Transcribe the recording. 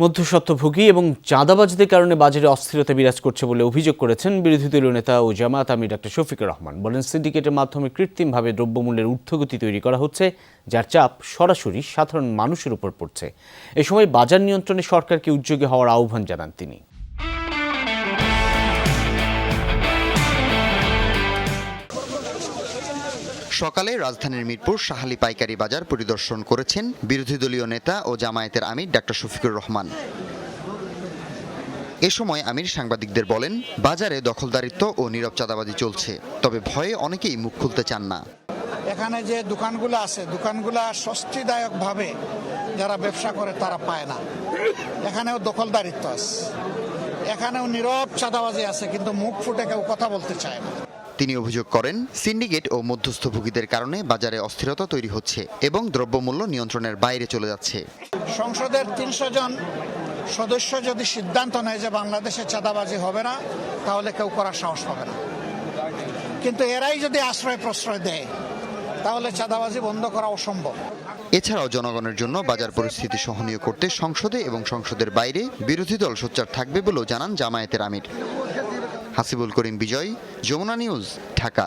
মধ্যস্বত্বভোগী এবং চাঁদাবাজদের কারণে বাজারে অস্থিরতা বিরাজ করছে বলে অভিযোগ করেছেন বিরোধী দলীয় নেতা ও জামায়াত আমির ডক্টর শফিকুর রহমান। বলেন, সিন্ডিকেটের মাধ্যমে কৃত্রিমভাবে দ্রব্যমূল্যের ঊর্ধ্বগতি তৈরি করা হচ্ছে, যার চাপ সরাসরি সাধারণ মানুষের উপর পড়ছে। এ সময় বাজার নিয়ন্ত্রণে সরকারকে উদ্যোগী হওয়ার আহ্বান জানান তিনি। সকালে রাজধানীর মিরপুর শাহালী পাইকারি বাজার পরিদর্শন করেছেন বিরোধী দলীয় নেতা ও জামায়াতের আমির ডক্টর শফিকুর রহমান। এ সময় আমির সাংবাদিকদের বলেন, বাজারে দখলদারিত্ব ও নীরব চাঁদাবাজি চলছে, তবে ভয়ে অনেকেই মুখ খুলতে চান না। এখানে যে দোকানগুলো আছে, দোকানগুলা স্বস্তিদায়কভাবে যারা ব্যবসা করে তারা পায় না। এখানেও দখলদারিত্ব আছে, এখানেও নীরব চাঁদাবাজি আছে, কিন্তু মুখ ফুটে কেউ কথা বলতে চায় না। তিনি অভিযোগ করেন, সিন্ডিকেট ও মধ্যস্থভোগীদের কারণে বাজারে অস্থিরতা তৈরি হচ্ছে এবং দ্রব্যমূল্য নিয়ন্ত্রণের বাইরে চলে যাচ্ছে। সংসদের ৩০০ জন সদস্য যদি সিদ্ধান্ত নেয় যে বাংলাদেশে চাঁদাবাজি হবে না, তাহলে কেউ করার সাহস পাবে না। কিন্তু এরাই যদি আশ্রয় প্রশ্রয় দেয়, তাহলে চাঁদাবাজি বন্ধ করা অসম্ভব। এছাড়াও জনগণের জন্য বাজার পরিস্থিতি সহনীয় করতে সংসদে এবং সংসদের বাইরে বিরোধী দল সোচ্চার থাকবে বলেও জানান জামায়াতের আমির। হাসিবুল করিম বিজয়, যমুনা নিউজ, ঢাকা।